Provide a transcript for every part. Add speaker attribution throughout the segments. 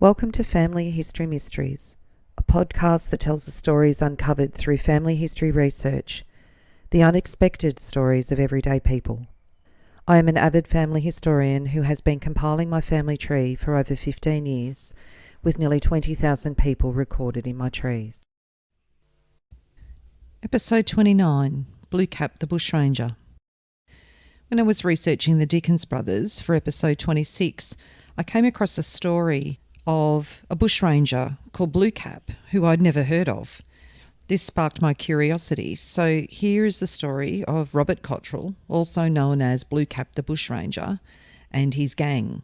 Speaker 1: Welcome to Family History Mysteries, a podcast that tells the stories uncovered through family history research, the unexpected stories of everyday people. I am an avid family historian who has been compiling my family tree for over 15 years, with nearly 20,000 people recorded in my trees.
Speaker 2: Episode 29, Blucap the Bushranger. When I was researching the Dickens brothers for episode 26, I came across a story of a bushranger called Blucap, who I'd never heard of. This sparked my curiosity, so here is the story of Robert Cotterell, also known as Blucap the Bushranger, and his gang.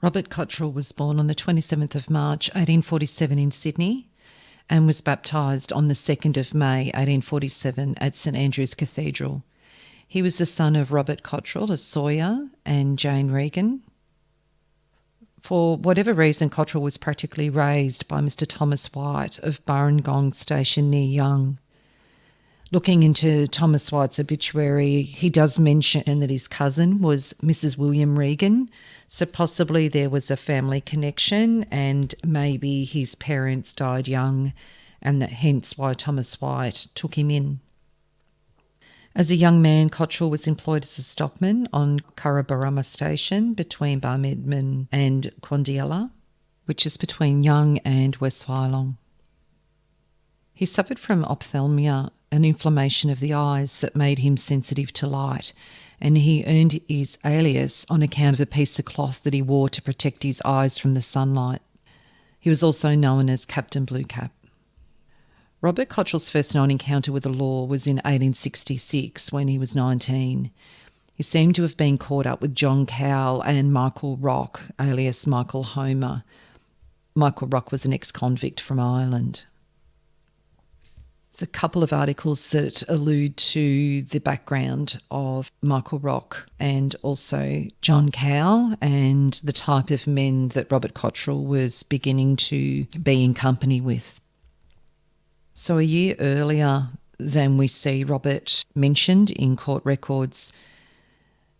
Speaker 2: Robert Cotterell was born on the 27th of March 1847 in Sydney and was baptised on the 2nd of May 1847 at St Andrew's Cathedral. He was the son of Robert Cotterell, a sawyer, and Jane Regan. For whatever reason, Cotterell was practically raised by Mr Thomas White of Burrangong Station near Young. Looking into Thomas White's obituary, he does mention that his cousin was Mrs William Regan, so possibly there was a family connection and maybe his parents died young and that hence why Thomas White took him in. As a young man, Cotterell was employed as a stockman on Currabarumma Station between Barmedman and Quandiela, which is between Young and West Wyalong. He suffered from opthalmia, an inflammation of the eyes that made him sensitive to light, and he earned his alias on account of a piece of cloth that he wore to protect his eyes from the sunlight. He was also known as Captain Bluecap. Robert Cotterell's first known encounter with the law was in 1866 when he was 19. He seemed to have been caught up with John Cowell and Michael Rock, alias Michael Homer. Michael Rock was an ex-convict from Ireland. There's a couple of articles that allude to the background of Michael Rock and also John Cowell and the type of men that Robert Cotterell was beginning to be in company with. So a year earlier than we see Robert mentioned in court records,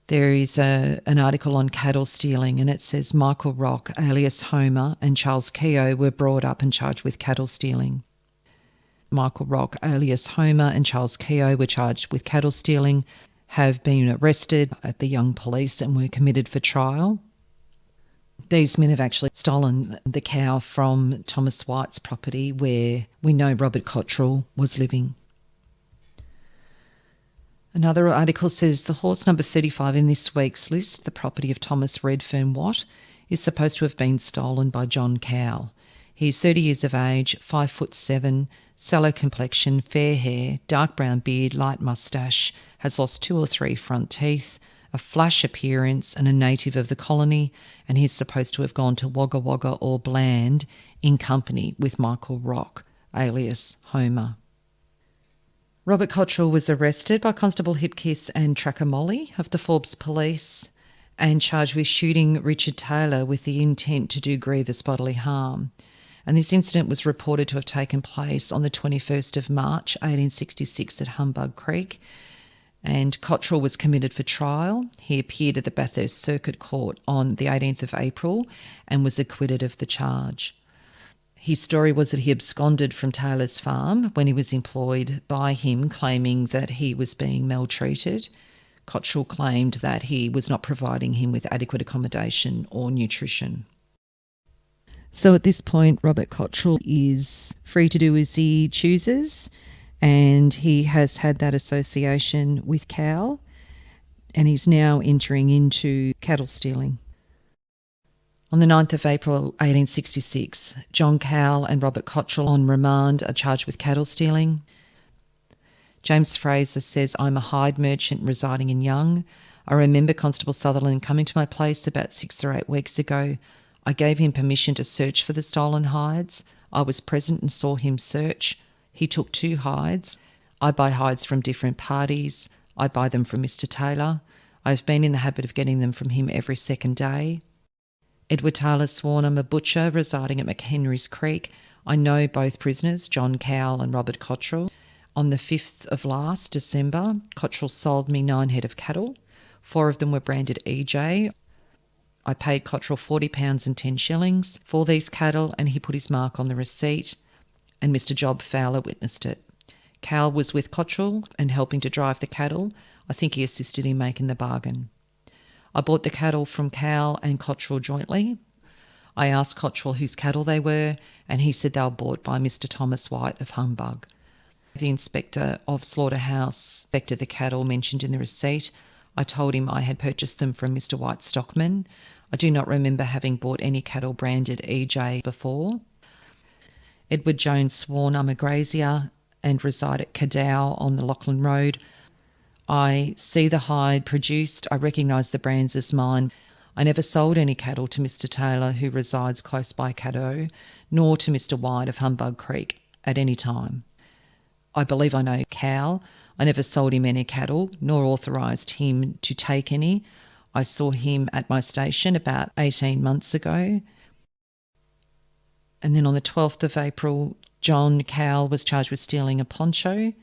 Speaker 2: there is an article on cattle stealing, and it says Michael Rock, alias Homer, and Charles Keogh were brought up and charged with cattle stealing. Michael Rock, alias Homer, and Charles Keogh were charged with cattle stealing, have been arrested at the Young Police and were committed for trial. These men have actually stolen the cow from Thomas White's property where we know Robert Cotterell was living. Another article says the horse number 35 in this week's list, the property of Thomas Redfern Watt, is supposed to have been stolen by John Cowell. He's 30 years of age, 5'7", sallow complexion, fair hair, dark brown beard, light moustache, has lost 2 or 3 front teeth, a flash appearance and a native of the colony, and he's supposed to have gone to Wagga Wagga or Bland in company with Michael Rock, alias Homer. Robert Cotterell was arrested by Constable Hipkiss and Tracker Molly of the Forbes Police and charged with shooting Richard Taylor with the intent to do grievous bodily harm. And this incident was reported to have taken place on the 21st of March 1866 at Humbug Creek, and Cotterell was committed for trial. He appeared at the Bathurst Circuit Court on the 18th of April and was acquitted of the charge. His story was that he absconded from Taylor's farm when he was employed by him, claiming that he was being maltreated. Cotterell claimed that he was not providing him with adequate accommodation or nutrition. So at this point, Robert Cotterell is free to do as he chooses, and he has had that association with Cowell, and he's now entering into cattle stealing. On the 9th of April 1866, John Cowell and Robert Cotterell on remand are charged with cattle stealing. James Fraser says, I'm a hide merchant residing in Young. I remember Constable Sutherland coming to my place about 6 or 8 weeks ago. I gave him permission to search for the stolen hides. I was present and saw him search. He took 2 hides. I buy hides from different parties. I buy them from Mr Taylor. I've been in the habit of getting them from him every second day. Edward Taylor sworn I'm a butcher residing at McHenry's Creek. I know both prisoners, John Cowell and Robert Cotterell. On the 5th of last December, Cotterell sold me 9 head of cattle. 4 of them were branded EJ. I paid Cotterell £40 and 10 shillings for these cattle, and he put his mark on the receipt, and Mr. Job Fowler witnessed it. Cal was with Cotterell and helping to drive the cattle. I think he assisted in making the bargain. I bought the cattle from Cal and Cotterell jointly. I asked Cotterell whose cattle they were, and he said they were bought by Mr. Thomas White of Humbug. The inspector of Slaughterhouse inspected the cattle mentioned in the receipt. I told him I had purchased them from Mr. White Stockman. I do not remember having bought any cattle branded EJ before. Edward Jones sworn I'm a grazier and reside at Cadow on the Lachlan Road. I see the hide produced. I recognise the brands as mine. I never sold any cattle to Mr. Taylor, who resides close by Cadow, nor to Mr. White of Humbug Creek at any time. I believe I know Cal. I never sold him any cattle, nor authorised him to take any. I saw him at my station about 18 months ago. And then on the 12th of April, John Cal was charged with stealing a poncho.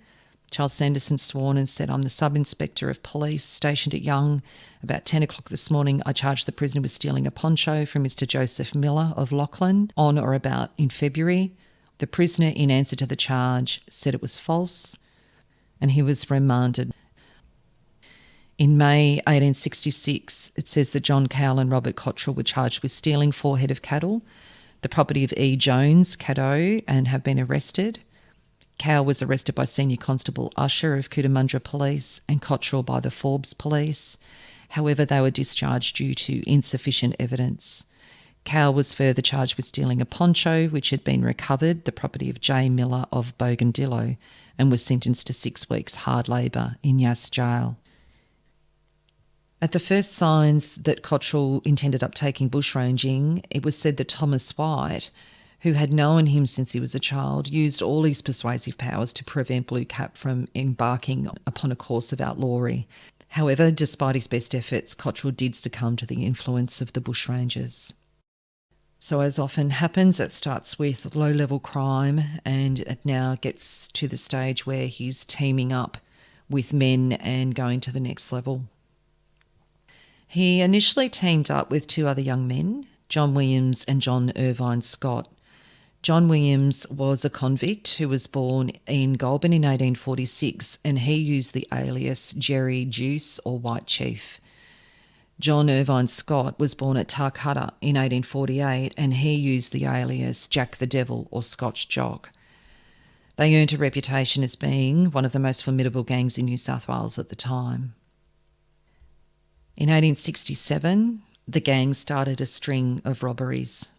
Speaker 2: Charles Sanderson sworn and said, I'm the sub-inspector of police stationed at Young. About 10 o'clock this morning, I charged the prisoner with stealing a poncho from Mr. Joseph Miller of Lachlan on or about in February. The prisoner, in answer to the charge, said it was false, and he was remanded. In May 1866, it says that John Cowell and Robert Cotterell were charged with stealing 4 head of cattle, the property of E. Jones, Cadow, and have been arrested. Cowell was arrested by Senior Constable Usher of Cootamundra Police and Cotterell by the Forbes Police. However, they were discharged due to insufficient evidence. Cowell was further charged with stealing a poncho which had been recovered, the property of J. Miller of Bogandillo, and was sentenced to 6 weeks hard labour in Yass Jail. At the first signs that Cotterell intended uptaking bushranging, it was said that Thomas White, who had known him since he was a child, used all his persuasive powers to prevent Blucap from embarking upon a course of outlawry. However, despite his best efforts, Cotterell did succumb to the influence of the bushrangers. So as often happens, it starts with low-level crime and it now gets to the stage where he's teaming up with men and going to the next level. He initially teamed up with 2 other young men, John Williams and John Irvine Scott. John Williams was a convict who was born in Goulburn in 1846, and he used the alias Jerry Juice or White Chief. John Irvine Scott was born at Tarcutta in 1848, and he used the alias Jack the Devil or Scotch Jock. They earned a reputation as being one of the most formidable gangs in New South Wales at the time. In 1867, the gang started a string of robberies.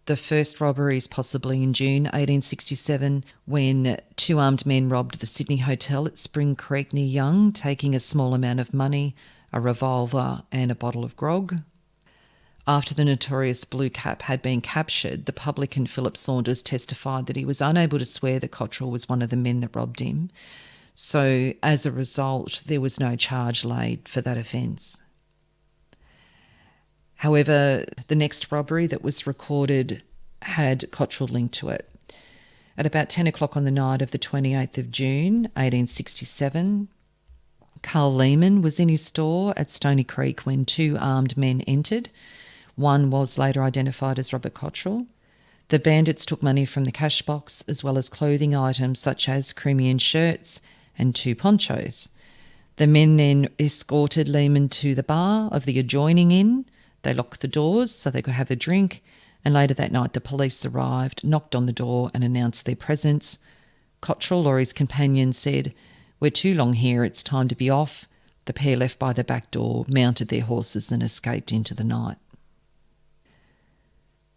Speaker 2: The first robberies possibly in June 1867, when 2 armed men robbed the Sydney Hotel at Spring Creek near Young, taking a small amount of money, a revolver and a bottle of grog. After the notorious Bluecap had been captured, the publican Philip Saunders testified that he was unable to swear that Cotterell was one of the men that robbed him. So as a result, there was no charge laid for that offence. However, the next robbery that was recorded had Cotterell linked to it. At about 10 o'clock on the night of the 28th of June, 1867, Carl Lehman was in his store at Stony Creek when 2 armed men entered. One was later identified as Robert Cotterell. The bandits took money from the cash box as well as clothing items such as Crimean shirts and 2 ponchos. The men then escorted Lehman to the bar of the adjoining inn. They locked the doors so they could have a drink, and later that night the police arrived, knocked on the door and announced their presence. Cotterell or his companion said, "We're too long here, it's time to be off." The pair left by the back door, mounted their horses and escaped into the night.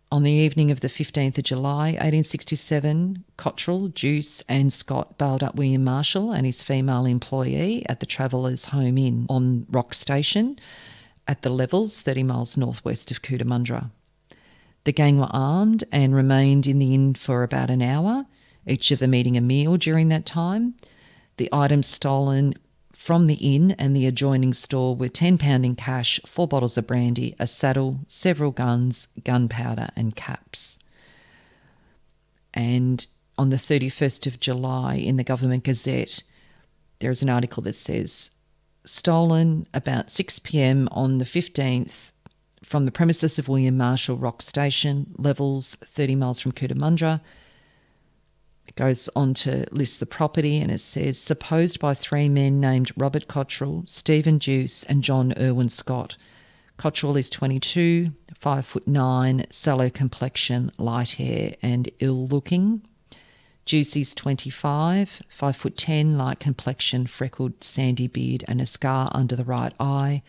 Speaker 2: On the evening of the 15th of July, 1867, Cotterell, Juice and Scott bailed up William Marshall and his female employee at the Travellers' Home Inn on Rock Station at the Levels, 30 miles northwest of Cootamundra. The gang were armed and remained in the inn for about an hour, each of them eating a meal during that time. The items stolen from the inn and the adjoining store were £10 in cash, 4 bottles of brandy, a saddle, several guns, gunpowder and caps. And on the 31st of July in the Government Gazette, there is an article that says, "Stolen about 6 p.m. on the 15th from the premises of William Marshall Rock Station, levels 30 miles from Cootamundra. It goes on to list the property, and it says, supposed by 3 men named Robert Cotterell, Stephen Juice and John Irwin Scott. Cotterell is 22, 5'9", sallow complexion, light hair and ill-looking. Juice is 25, 5'10", light complexion, freckled, sandy beard and a scar under the right eye.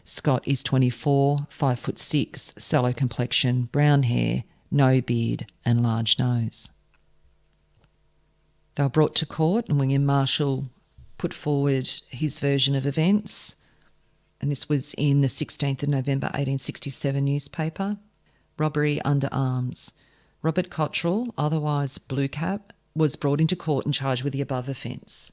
Speaker 2: Scott is 24, 5'6", sallow complexion, brown hair, no beard and large nose. They were brought to court and William Marshall put forward his version of events. And this was in the 16th of November 1867 newspaper. Robbery under arms. Robert Cotterell, otherwise Blucap, was brought into court and charged with the above offence.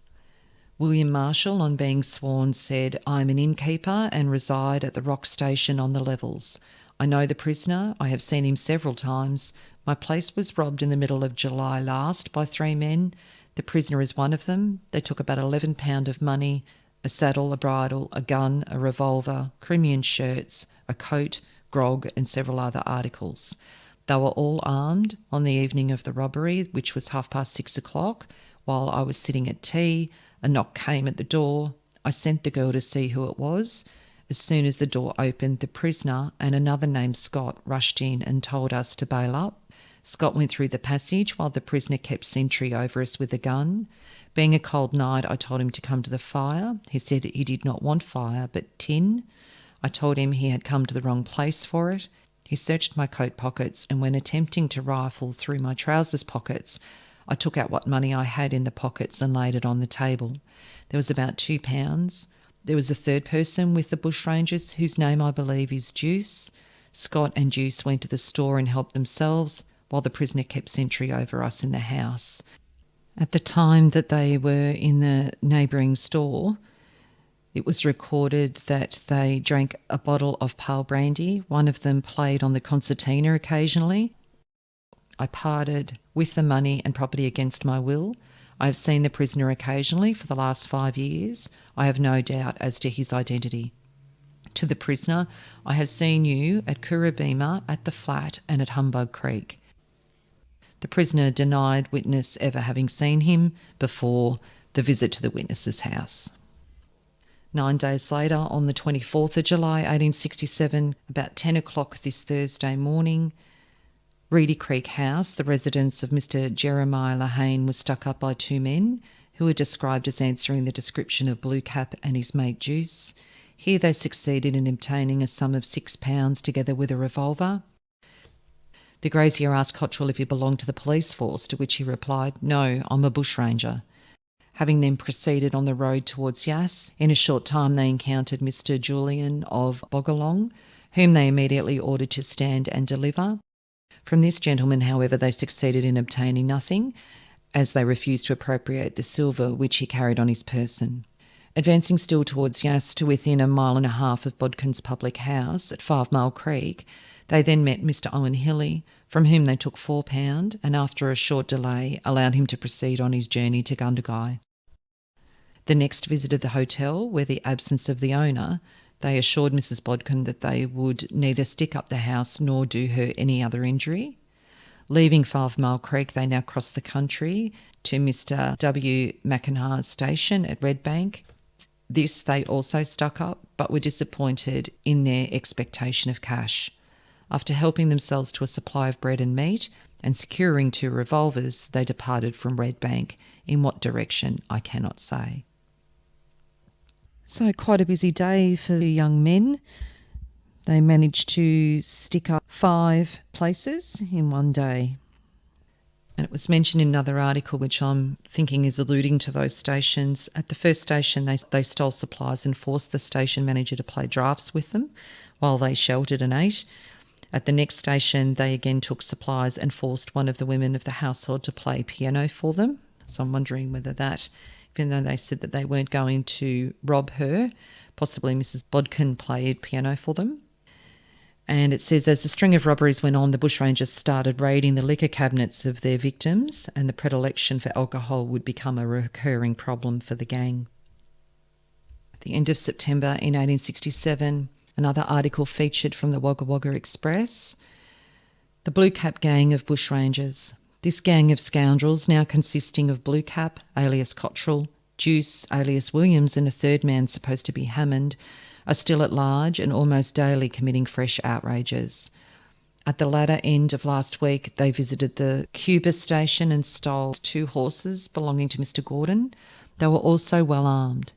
Speaker 2: William Marshall, on being sworn, said, I am an innkeeper and reside at the Rock Station on the levels. I know the prisoner. I have seen him several times. My place was robbed in the middle of July last by 3 men. The prisoner is one of them. They took about £11 of money, a saddle, a bridle, a gun, a revolver, Crimean shirts, a coat, grog and several other articles. They were all armed on the evening of the robbery, which was 6:30. While I was sitting at tea, a knock came at the door. I sent the girl to see who it was. As soon as the door opened, the prisoner and another named Scott rushed in and told us to bail up. Scott went through the passage while the prisoner kept sentry over us with a gun. Being a cold night, I told him to come to the fire. He said he did not want fire, but tin. I told him he had come to the wrong place for it. He searched my coat pockets, and when attempting to rifle through my trousers pockets, I took out what money I had in the pockets and laid it on the table. There was about £2. There was a third person with the Bushrangers, whose name I believe is Juice. Scott and Juice went to the store and helped themselves, while the prisoner kept sentry over us in the house. At the time that they were in the neighbouring store, it was recorded that they drank a bottle of pale brandy. One of them played on the concertina occasionally. I parted with the money and property against my will. I have seen the prisoner occasionally for the last 5 years. I have no doubt as to his identity. To the prisoner, I have seen you at Currabema, at the flat and at Humbug Creek. The prisoner denied witness ever having seen him before the visit to the witness's house. 9 days later, on the 24th of July 1867, about 10 o'clock this Thursday morning, Reedy Creek House, the residence of Mr. Jeremiah Lehane, was stuck up by 2 men who were described as answering the description of Blucap and his mate Juice. Here they succeeded in obtaining a sum of £6 together with a revolver. The grazier asked Cotterell if he belonged to the police force, to which he replied, No, I'm a bushranger. Having then proceeded on the road towards Yass, in a short time they encountered Mr. Julian of Bogalong, whom they immediately ordered to stand and deliver. From this gentleman, however, they succeeded in obtaining nothing, as they refused to appropriate the silver which he carried on his person. Advancing still towards Yass to within 1.5 miles of Bodkin's public house at 5 Mile Creek, they then met Mr. Owen Hilly, from whom they took £4 and after a short delay allowed him to proceed on his journey to Gundagai. The next visited the hotel, where the absence of the owner, they assured Mrs. Bodkin that they would neither stick up the house nor do her any other injury. Leaving 5 Mile Creek, they now crossed the country to Mr. W. McIntyre's station at Redbank. This they also stuck up, but were disappointed in their expectation of cash. After helping themselves to a supply of bread and meat and securing 2 revolvers, they departed from Redbank. In what direction, I cannot say. So quite a busy day for the young men. They managed to stick up 5 places in one day. And it was mentioned in another article, which I'm thinking is alluding to those stations. At the first station, they stole supplies and forced the station manager to play drafts with them while they sheltered and ate. At the next station, they again took supplies and forced one of the women of the household to play piano for them. So I'm wondering whether that, even though they said that they weren't going to rob her, possibly Mrs. Bodkin played piano for them. And it says, as the string of robberies went on, the bushrangers started raiding the liquor cabinets of their victims, and the predilection for alcohol would become a recurring problem for the gang. At the end of September in 1867, Another article featured from the Wagga Wagga Express. The Blucap gang of bushrangers. This gang of scoundrels, now consisting of Blucap, alias Cotterell, Juice, alias Williams, and a third man supposed to be Hammond, are still at large and almost daily committing fresh outrages. At the latter end of last week, they visited the Cuba station and stole 2 horses belonging to Mr. Gordon. They were also well armed.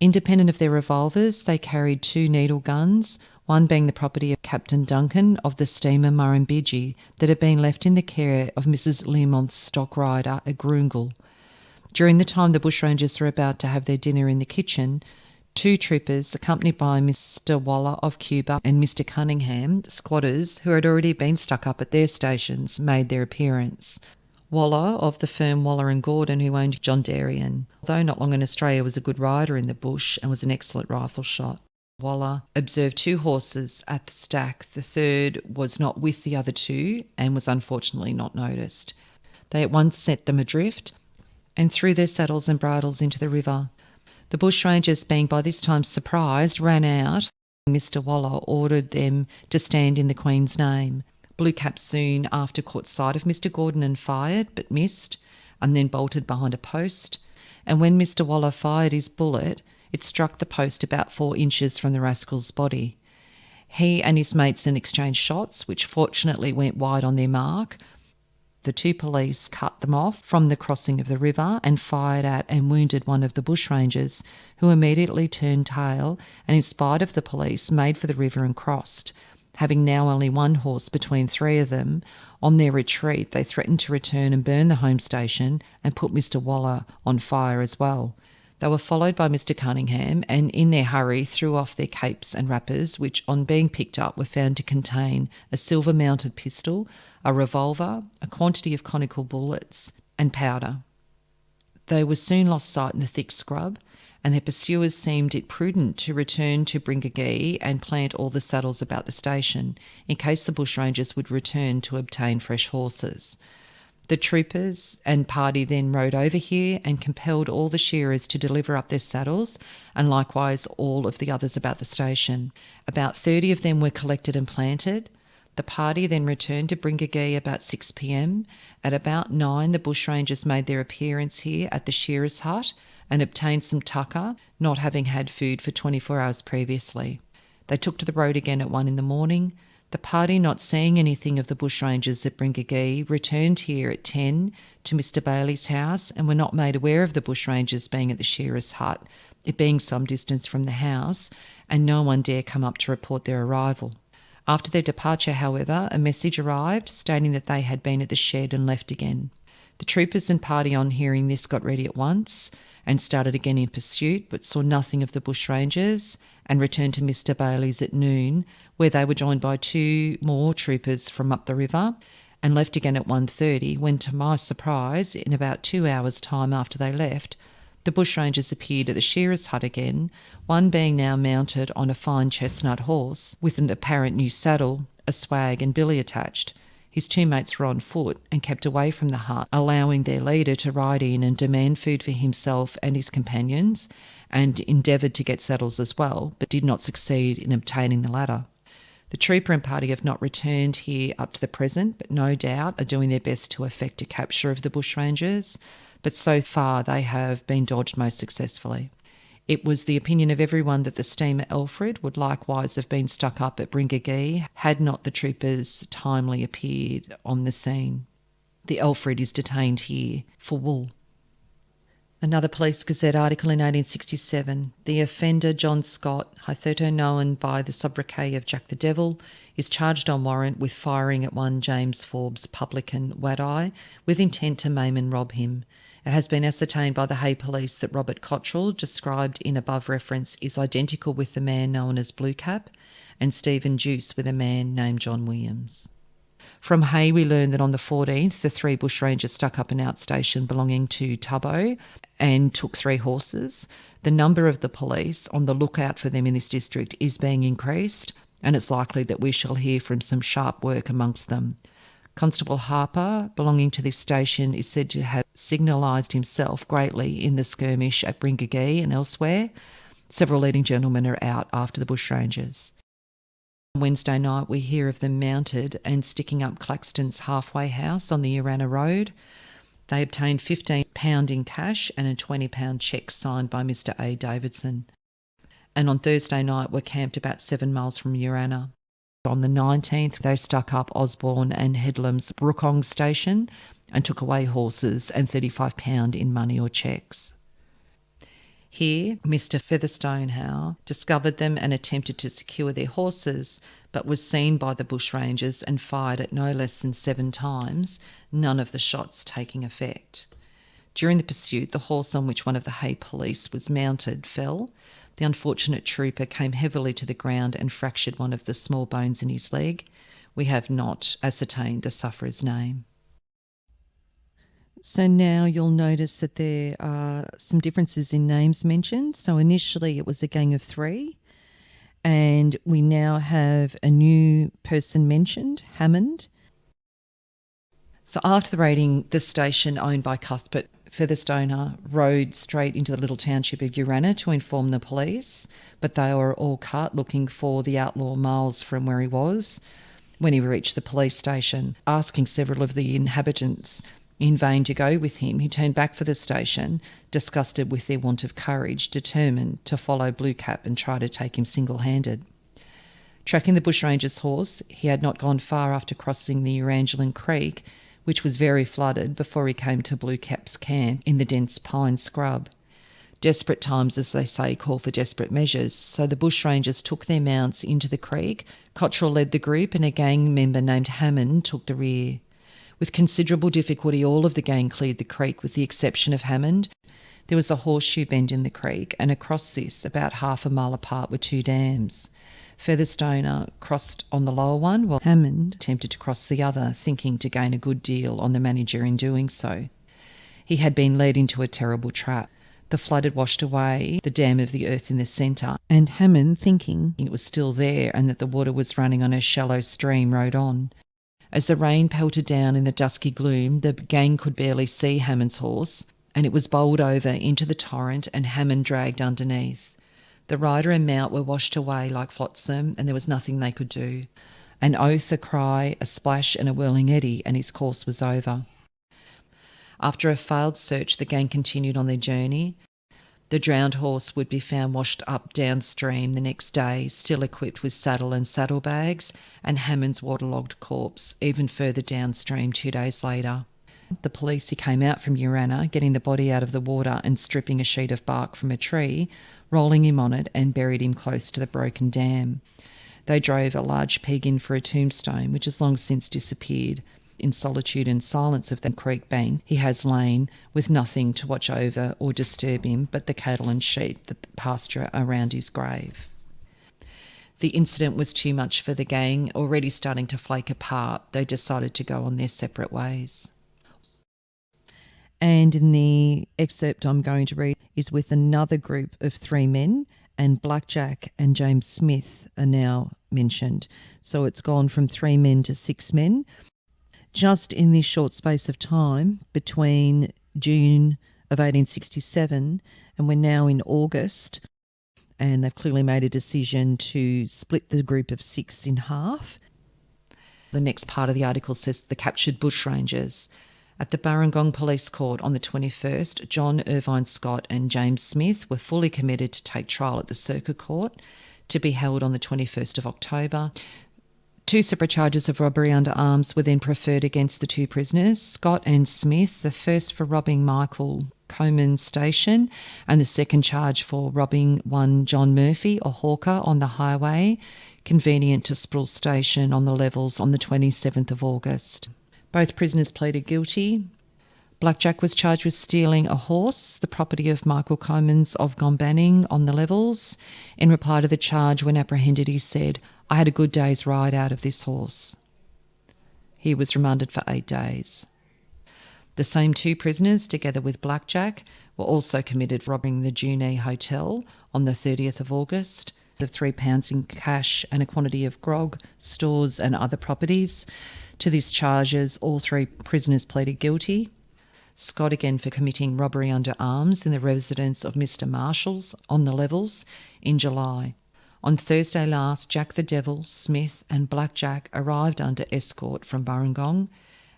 Speaker 2: Independent of their revolvers, they carried 2 needle guns, one being the property of Captain Duncan of the steamer Murrumbidgee that had been left in the care of Mrs. Learmonth's stock rider at Groongle. During the time the bushrangers were about to have their dinner in the kitchen, 2 troopers, accompanied by Mr. Waller of Cuba and Mr. Cunningham, squatters who had already been stuck up at their stations, made their appearance. Waller, of the firm Waller and Gordon, who owned John Darien, though not long in Australia, was a good rider in the bush and was an excellent rifle shot. Waller observed 2 horses at the stack. The third was not with the other 2 and was unfortunately not noticed. They at once set them adrift and threw their saddles and bridles into the river. The bushrangers, being by this time surprised, ran out. Mr. Waller ordered them to stand in the Queen's name. Blucap soon after caught sight of Mr. Gordon and fired, but missed, and then bolted behind a post. And when Mr. Waller fired his bullet, it struck the post about 4 inches from the rascal's body. He and his mates then exchanged shots, which fortunately went wide on their mark. The 2 police cut them off from the crossing of the river and fired at and wounded one of the bushrangers, who immediately turned tail and, in spite of the police, made for the river and crossed. Having now only 1 horse between 3 of them, on their retreat they threatened to return and burn the home station and put Mr. Waller on fire as well. They were followed by Mr. Cunningham and in their hurry threw off their capes and wrappers, which on being picked up were found to contain a silver-mounted pistol, a revolver, a quantity of conical bullets and powder. They were soon lost sight in the thick scrub, and their pursuers seemed it prudent to return to Bringagee and plant all the saddles about the station, in case the bushrangers would return to obtain fresh horses. The troopers and party then rode over here and compelled all the shearers to deliver up their saddles, and likewise all of the others about the station. About 30 of them were collected and planted. The party then returned to Bringagee about 6 p.m. At about 9, the bushrangers made their appearance here at the shearer's hut and obtained some tucker, not having had food for 24 hours previously. They took to the road again at 1 in the morning. The party, not seeing anything of the bushrangers at Bringagee, returned here at 10 to Mr. Bailey's house and were not made aware of the bushrangers being at the shearer's hut, it being some distance from the house, and no one dare come up to report their arrival. After their departure, however, a message arrived stating that they had been at the shed and left again. The troopers and party, on hearing this, got ready at once and started again in pursuit, but saw nothing of the bushrangers and returned to Mr. Bailey's at noon, where they were joined by 2 more troopers from up the river and left again at 1:30, when, to my surprise, in about 2 hours' time after they left, the bushrangers appeared at the shearer's hut again, one being now mounted on a fine chestnut horse with an apparent new saddle, a swag and billy attached. His 2 mates were on foot and kept away from the hut, allowing their leader to ride in and demand food for himself and his companions, and endeavoured to get saddles as well, but did not succeed in obtaining the latter. The trooper and party have not returned here up to the present, but no doubt are doing their best to effect a capture of the bushrangers, but so far they have been dodged most successfully. It was the opinion of everyone that the steamer Alfred would likewise have been stuck up at Bringagee had not the troopers timely appeared on the scene. The Alfred is detained here for wool. Another Police Gazette article in 1867. The offender John Scott, hitherto known by the sobriquet of Jack the Devil, is charged on warrant with firing at one James Forbes, publican, Wadeye, with intent to maim and rob him. It has been ascertained by the Hay Police that Robert Cotterell, described in above reference, is identical with the man known as Blucap, and Stephen Juice with a man named John Williams. From Hay we learn that on the 14th, the 3 bushrangers stuck up an outstation belonging to Tubbo and took 3 horses. The number of the police on the lookout for them in this district is being increased, and it's likely that we shall hear from some sharp work amongst them. Constable Harper, belonging to this station, is said to have signalised himself greatly in the skirmish at Bringagee and elsewhere. Several leading gentlemen are out after the bushrangers. Wednesday night, we hear of them mounted and sticking up Claxton's halfway house on the Urana Road. They obtained £15 in cash and a £20 cheque signed by Mr. A. Davidson. And on Thursday night, were camped about 7 miles from Urana. On the 19th, they stuck up Osborne and Headlam's Brookong station and took away horses and £35 in money or cheques. Here, Mr. Featherstone Howe discovered them and attempted to secure their horses, but was seen by the bushrangers and fired at no less than 7 times, none of the shots taking effect. During the pursuit, the horse on which one of the Hay police was mounted fell. The unfortunate trooper came heavily to the ground and fractured one of the small bones in his leg. We have not ascertained the sufferer's name.
Speaker 3: So now you'll notice that there are some differences in names mentioned. So initially it was a gang of 3, and we now have a new person mentioned, Hammond.
Speaker 2: So after the raiding, the station owned by Cuthbert Featherstone rode straight into the little township of Urana to inform the police, but they were all cut looking for the outlaw miles from where he was. When he reached the police station, asking several of the inhabitants in vain to go with him, he turned back for the station, disgusted with their want of courage, determined to follow Blucap and try to take him single-handed. Tracking the bushranger's horse, he had not gone far after crossing the Urangelan Creek, which was very flooded, before he came to Blucap's camp in the dense pine scrub. Desperate times, as they say, call for desperate measures, so the bushrangers took their mounts into the creek. Cotterell led the group and a gang member named Hammond took the rear. With considerable difficulty, all of the gang cleared the creek with the exception of Hammond. There was a horseshoe bend in the creek, and across this, about half a mile apart, were 2 dams. Featherstone crossed on the lower one, while Hammond attempted to cross the other, thinking to gain a good deal on the manager in doing so. He had been led into a terrible trap. The flood had washed away the dam of the earth in the centre,
Speaker 3: And Hammond, thinking
Speaker 2: it was still there and that the water was running on a shallow stream, rode on. As the rain pelted down in the dusky gloom, the gang could barely see Hammond's horse, and it was bowled over into the torrent and Hammond dragged underneath. The rider and mount were washed away like flotsam, and there was nothing they could do. An oath, a cry, a splash and a whirling eddy, and his course was over. After a failed search, the gang continued on their journey. The drowned horse would be found washed up downstream the next day, still equipped with saddle and saddlebags, and Hammond's waterlogged corpse even further downstream 2 days later. The police who came out from Urana, getting the body out of the water and stripping a sheet of bark from a tree, rolling him on it and buried him close to the broken dam. They drove a large pig in for a tombstone, which has long since disappeared. In solitude and silence of the creek bank, he has lain, with nothing to watch over or disturb him but the cattle and sheep that pasture around his grave. The incident was too much for the gang. Already starting to flake apart, they decided to go on their separate ways.
Speaker 3: And in the excerpt I'm going to read is with another group of 3 men, and Blackjack and James Smith are now mentioned. So it's gone from 3 men to 6 men. Just in this short space of time between June of 1867 and we're now in August, and they've clearly made a decision to split the group of 6 in half.
Speaker 2: The next part of the article says the captured bushrangers. At the Barangong Police Court on the 21st, John Irvine Scott and James Smith were fully committed to take trial at the Circuit Court, to be held on the 21st of October. 2 separate charges of robbery under arms were then preferred against the 2 prisoners, Scott and Smith, the first for robbing Michael Coman's station and the second charge for robbing one John Murphy, a hawker on the highway, convenient to Sproul Station on the levels on the 27th of August. Both prisoners pleaded guilty. Blackjack was charged with stealing a horse, the property of Michael Comans of Gombanning on the levels. In reply to the charge, when apprehended, he said, "I had a good day's ride out of this horse." He was remanded for 8 days. The same 2 prisoners, together with Blackjack, were also committed for robbing the Junee Hotel on the 30th of August, of £3 in cash and a quantity of grog, stores and other properties. To these charges, all 3 prisoners pleaded guilty. Scott again for committing robbery under arms in the residence of Mr. Marshall's on the levels in July. On Thursday last, Jack the Devil, Smith and Blackjack arrived under escort from Burrangong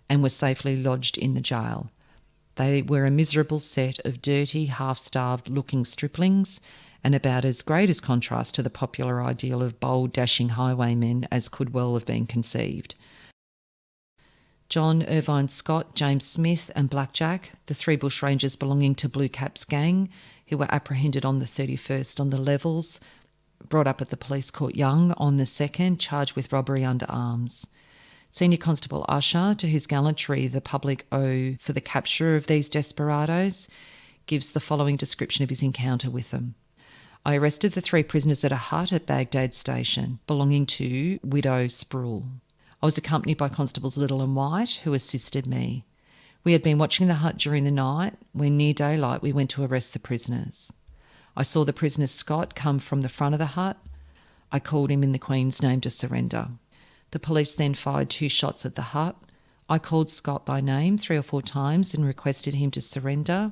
Speaker 2: and were safely lodged in the jail. They were a miserable set of dirty, half-starved looking striplings and about as great as contrast to the popular ideal of bold, dashing highwaymen as could well have been conceived. John Irvine Scott, James Smith and Blackjack, the three bushrangers belonging to Blucap's gang, who were apprehended on the 31st on the levels, brought up at the police court young on the 2nd, charged with robbery under arms. Senior Constable Usher, to whose gallantry the public owe for the capture of these desperados, gives the following description of his encounter with them. I arrested the three prisoners at a hut at Baghdad Station, belonging to Widow Sproul. I was accompanied by Constables Little and White, who assisted me. We had been watching the hut during the night, when near daylight we went to arrest the prisoners. I saw the prisoner Scott come from the front of the hut. I called him in the Queen's name to surrender. The police then fired 2 shots at the hut. I called Scott by name 3 or 4 times and requested him to surrender.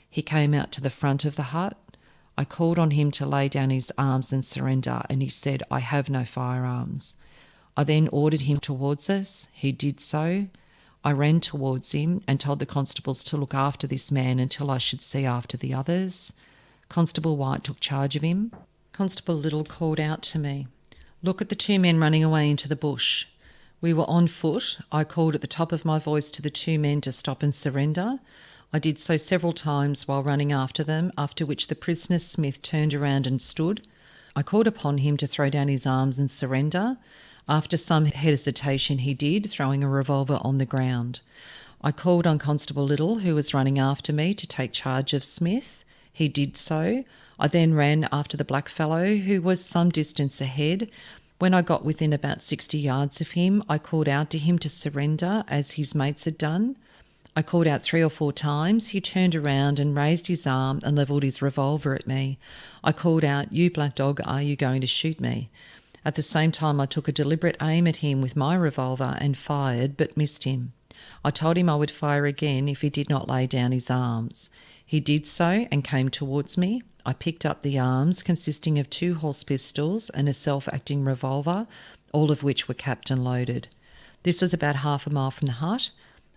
Speaker 2: He came out to the front of the hut. I called on him to lay down his arms and surrender, and he said, "I have no firearms." I then ordered him towards us. He did so. I ran towards him and told the constables to look after this man until I should see after the others. Constable White took charge of him. Constable Little called out to me, "Look at the 2 men running away into the bush." We were on foot. I called at the top of my voice to the 2 men to stop and surrender. I did so several times while running after them, after which the prisoner Smith turned around and stood. I called upon him to throw down his arms and surrender. After some hesitation he did, throwing a revolver on the ground. I called on Constable Little, who was running after me, to take charge of Smith. He did so. I then ran after the black fellow, who was some distance ahead. When I got within about 60 yards of him, I called out to him to surrender, as his mates had done. I called out 3 or 4 times. He turned around and raised his arm and levelled his revolver at me. I called out, "You black dog, are you going to shoot me?" At the same time, I took a deliberate aim at him with my revolver and fired, but missed him. I told him I would fire again if he did not lay down his arms. He did so and came towards me. I picked up the arms, consisting of 2 horse pistols and a self-acting revolver, all of which were capped and loaded. This was about half a mile from the hut.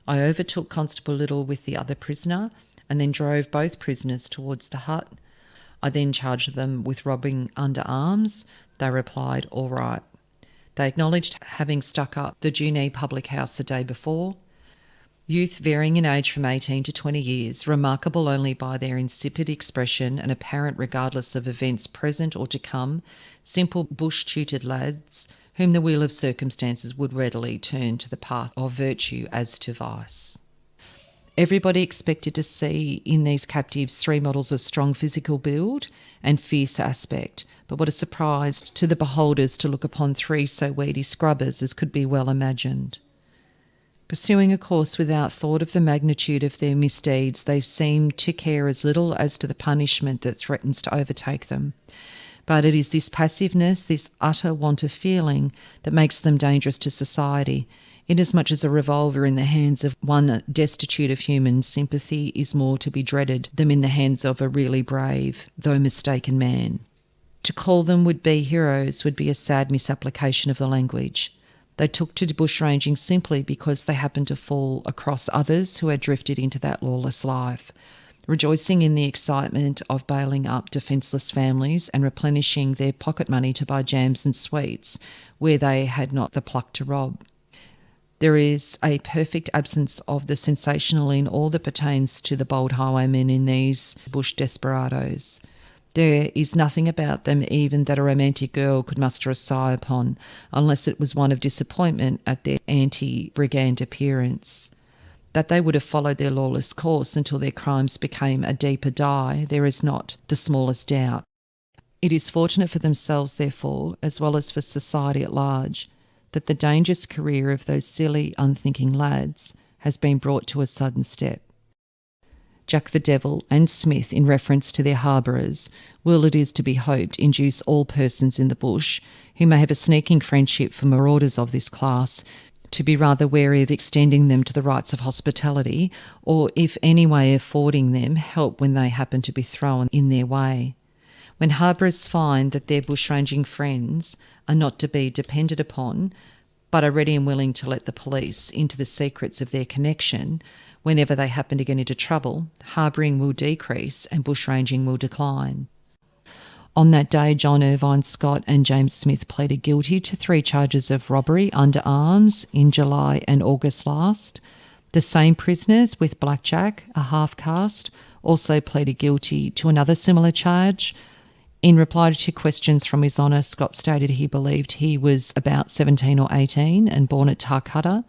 Speaker 2: I overtook Constable Little with the other prisoner and then drove both prisoners towards the hut. I then charged them with robbing under arms. They replied, "All right." They acknowledged having stuck up the Junee public house the day before. Youth varying in age from 18 to 20 years, remarkable only by their insipid expression and apparent regardless of events present or to come, simple bush-tutored lads whom the wheel of circumstances would readily turn to the path of virtue as to vice. Everybody expected to see in these captives 3 models of strong physical build and fierce aspect, but what a surprise to the beholders to look upon 3 so weedy scrubbers as could be well imagined. Pursuing a course without thought of the magnitude of their misdeeds, they seemed to care as little as to the punishment that threatens to overtake them. But it is this passiveness, this utter want of feeling, that makes them dangerous to society, inasmuch as a revolver in the hands of one destitute of human sympathy is more to be dreaded than in the hands of a really brave, though mistaken man. To call them would-be heroes would be a sad misapplication of the language. They took to bushranging simply because they happened to fall across others who had drifted into that lawless life, rejoicing in the excitement of bailing up defenceless families and replenishing their pocket money to buy jams and sweets where they had not the pluck to rob. There is a perfect absence of the sensational in all that pertains to the bold highwaymen in these bush desperados. There is nothing about them even that a romantic girl could muster a sigh upon, unless it was one of disappointment at their anti-brigand appearance. That they would have followed their lawless course until their crimes became a deeper dye, there is not the smallest doubt. It is fortunate for themselves, therefore, as well as for society at large, that the dangerous career of those silly, unthinking lads has been brought to a sudden step. Jack the Devil and Smith, in reference to their harbourers, will, it is to be hoped, induce all persons in the bush who may have a sneaking friendship for marauders of this class to be rather wary of extending them to the rights of hospitality, or if any way affording them help when they happen to be thrown in their way. When harbourers find that their bushranging friends are not to be depended upon, but are ready and willing to let the police into the secrets of their connection whenever they happen to get into trouble, harbouring will decrease and bushranging will decline. On that day, John Irvine Scott and James Smith pleaded guilty to 3 charges of robbery under arms in July and August last. The same prisoners with Blackjack, a half-caste, also pleaded guilty to another similar charge. In reply to questions from His Honour, Scott stated he believed he was about 17 or 18 and born at Tarcutta,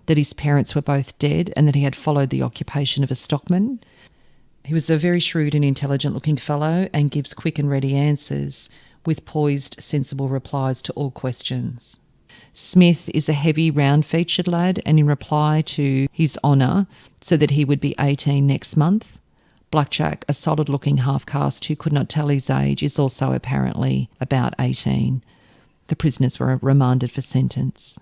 Speaker 2: that his parents were both dead and that he had followed the occupation of a stockman. He was a very shrewd and intelligent-looking fellow and gives quick and ready answers with poised, sensible replies to all questions. Smith is a heavy, round-featured lad, and in reply to His Honour, said that he would be 18 next month. Blackjack, a solid-looking half-caste who could not tell his age, is also apparently about 18. The prisoners were remanded for sentence.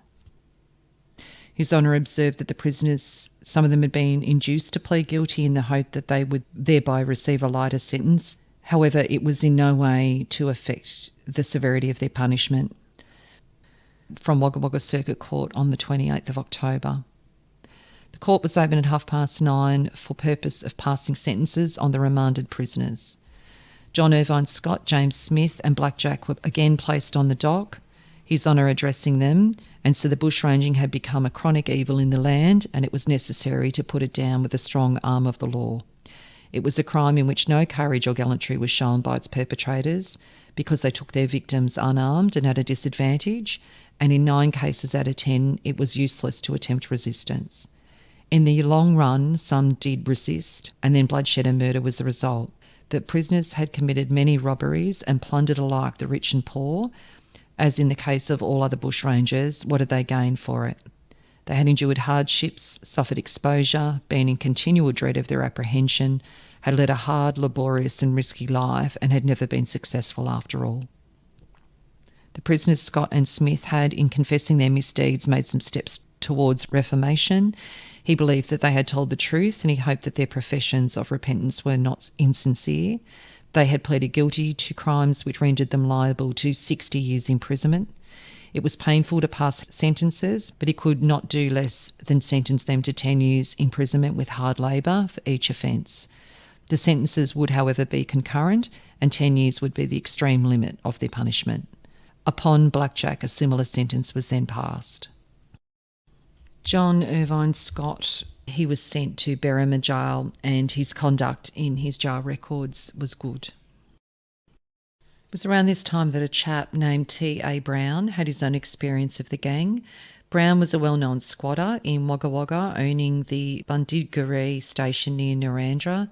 Speaker 2: His Honour observed that the prisoners, some of them had been induced to plead guilty in the hope that they would thereby receive a lighter sentence. However, it was in no way to affect the severity of their punishment. From Wagga Wagga Circuit Court on the 28th of October. The court was open at 9:30 for purpose of passing sentences on the remanded prisoners. John Irvine Scott, James Smith and Blackjack were again placed on the dock, His Honour addressing them, and so the bushranging had become a chronic evil in the land and it was necessary to put it down with a strong arm of the law. It was a crime in which no courage or gallantry was shown by its perpetrators because they took their victims unarmed and at a disadvantage, and in 9 cases out of 10 it was useless to attempt resistance. In the long run, some did resist, and then bloodshed and murder was the result. The prisoners had committed many robberies and plundered alike the rich and poor. As in the case of all other bushrangers, what did they gain for it? They had endured hardships, suffered exposure, been in continual dread of their apprehension, had led a hard, laborious and risky life, and had never been successful after all. The prisoners Scott and Smith had, in confessing their misdeeds, made some steps towards reformation. He believed that they had told the truth and he hoped that their professions of repentance were not insincere. They had pleaded guilty to crimes which rendered them liable to 60 years imprisonment. It was painful to pass sentences, but he could not do less than sentence them to 10 years imprisonment with hard labour for each offence. The sentences would, however, be concurrent, and 10 years would be the extreme limit of their punishment. Upon Blackjack, a similar sentence was then passed. John Irvine Scott, he was sent to Berrima Jail and his conduct in his jail records was good. It was around this time that a chap named T.A. Brown had his own experience of the gang. Brown was a well-known squatter in Wagga Wagga, owning the Bundigiree station near Narrandera.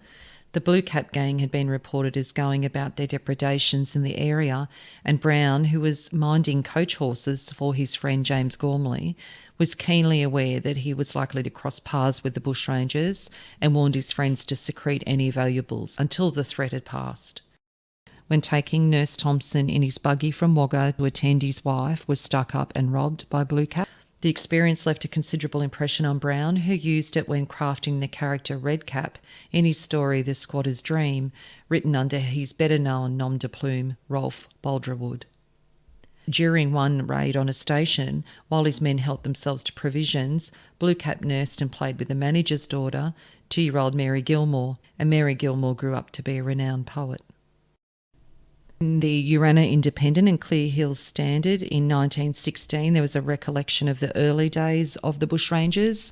Speaker 2: The Blucap gang had been reported as going about their depredations in the area, and Brown, who was minding coach horses for his friend James Gormley, was keenly aware that he was likely to cross paths with the bushrangers and warned his friends to secrete any valuables until the threat had passed. When taking Nurse Thompson in his buggy from Wagga to attend his wife was stuck up and robbed by Blucap. The experience left a considerable impression on Brown, who used it when crafting the character Redcap in his story The Squatter's Dream, written under his better-known nom de plume, Rolf Boldrewood. During one raid on a station, while his men helped themselves to provisions, Blucap nursed and played with the manager's daughter, 2-year-old Mary Gilmore, and Mary Gilmore grew up to be a renowned poet. In the Urana Independent and Clear Hills Standard in 1916, there was a recollection of the early days of the Bushrangers,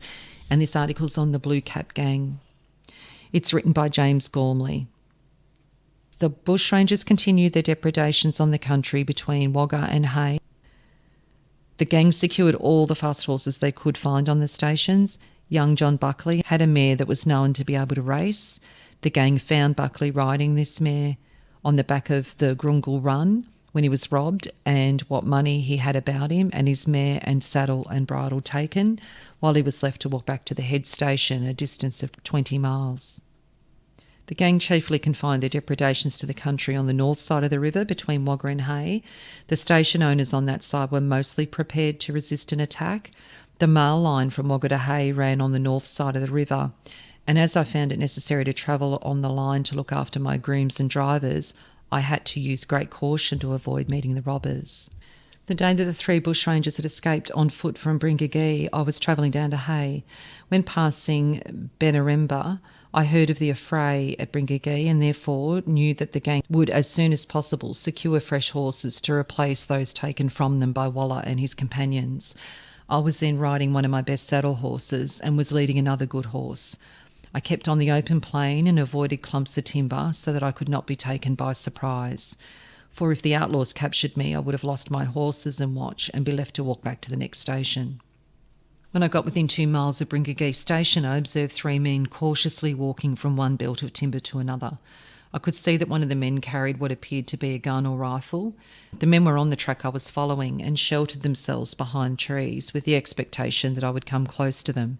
Speaker 2: and this article's on the Blucap gang. It's written by James Gormley. The Bushrangers continued their depredations on the country between Wagga and Hay. The gang secured all the fast horses they could find on the stations. Young John Buckley had a mare that was known to be able to race. The gang found Buckley riding this mare on the back of the Grungle Run when he was robbed, and what money he had about him, and his mare and saddle and bridle taken, while he was left to walk back to the head station, a distance of 20 miles. The gang chiefly confined their depredations to the country on the north side of the river between Wagga and Hay. The station owners on that side were mostly prepared to resist an attack. The mail line from Wagga to Hay ran on the north side of the river, and as I found it necessary to travel on the line to look after my grooms and drivers, I had to use great caution to avoid meeting the robbers. The day that the three bushrangers had escaped on foot from Bringagee, I was travelling down to Hay. When passing Benaremba, I heard of the affray at Bringagee and therefore knew that the gang would, as soon as possible, secure fresh horses to replace those taken from them by Waller and his companions. I was then riding one of my best saddle horses and was leading another good horse. I kept on the open plain and avoided clumps of timber so that I could not be taken by surprise. For if the outlaws captured me, I would have lost my horses and watch and be left to walk back to the next station. When I got within 2 miles of Bringagee station, I observed 3 men cautiously walking from one belt of timber to another. I could see that one of the men carried what appeared to be a gun or rifle. The men were on the track I was following and sheltered themselves behind trees with the expectation that I would come close to them.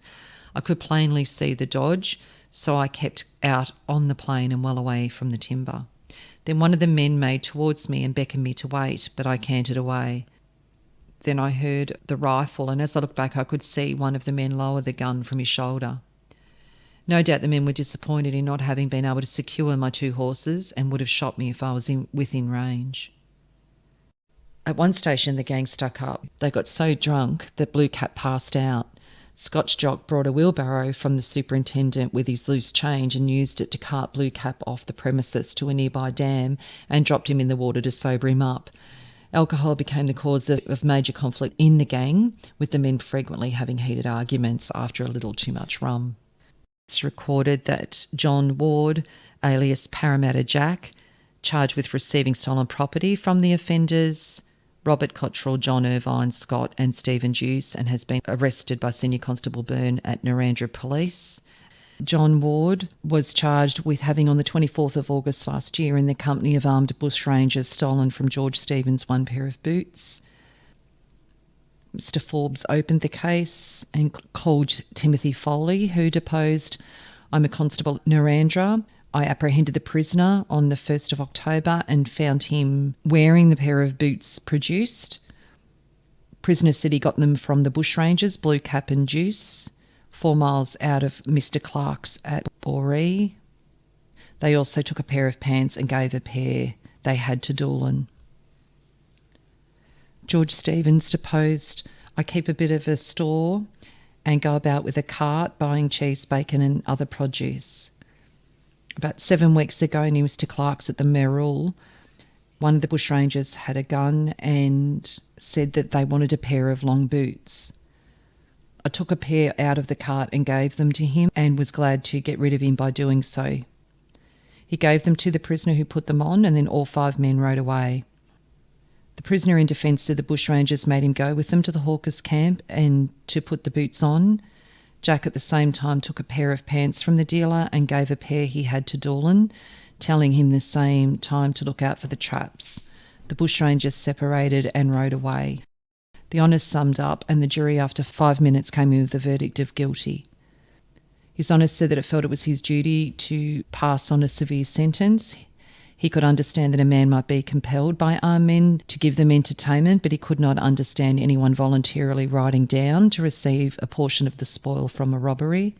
Speaker 2: I could plainly see the dodge, so I kept out on the plain and well away from the timber. Then one of the men made towards me and beckoned me to wait, but I cantered away. Then I heard the rifle, and as I looked back I could see one of the men lower the gun from his shoulder. No doubt the men were disappointed in not having been able to secure my 2 horses and would have shot me if I was within range. At one station the gang stuck up. They got so drunk that Blucap passed out. Scotch Jock brought a wheelbarrow from the superintendent with his loose change and used it to cart Blucap off the premises to a nearby dam and dropped him in the water to sober him up. Alcohol became the cause of major conflict in the gang, with the men frequently having heated arguments after a little too much rum. It's recorded that John Ward, alias Parramatta Jack, charged with receiving stolen property from the offenders, Robert Cotterell, John Irvine Scott and Stephen Juice, and has been arrested by Senior Constable Byrne at Narrandera Police. John Ward was charged with having on the 24th of August last year in the company of armed bushrangers stolen from George Stevens 1 pair of boots. Mr Forbes opened the case and called Timothy Foley, who deposed, "I'm a constable at Narrandera. I apprehended the prisoner on the 1st of October and found him wearing the pair of boots produced. Prisoner said he got them from the bushrangers, Blucap and Juice, 4 miles out of Mr Clark's at Boree. They also took a pair of pants and gave a pair they had to Doolan." George Stevens deposed, "I keep a bit of a store and go about with a cart buying cheese, bacon and other produce. About 7 weeks ago near Mr Clark's at the Merrill, one of the bushrangers had a gun and said that they wanted a pair of long boots. I took a pair out of the cart and gave them to him and was glad to get rid of him by doing so. He gave them to the prisoner who put them on and then all 5 men rode away. The prisoner in defence said the bushrangers made him go with them to the hawker's camp and to put the boots on. Jack at the same time took a pair of pants from the dealer and gave a pair he had to Doolan, telling him the same time to look out for the traps. The bushrangers separated and rode away. The honours summed up and the jury after 5 minutes came in with the verdict of guilty. His Honour said that it felt it was his duty to pass on a severe sentence. He could understand that a man might be compelled by armed men to give them entertainment, but he could not understand anyone voluntarily riding down to receive a portion of the spoil from a robbery.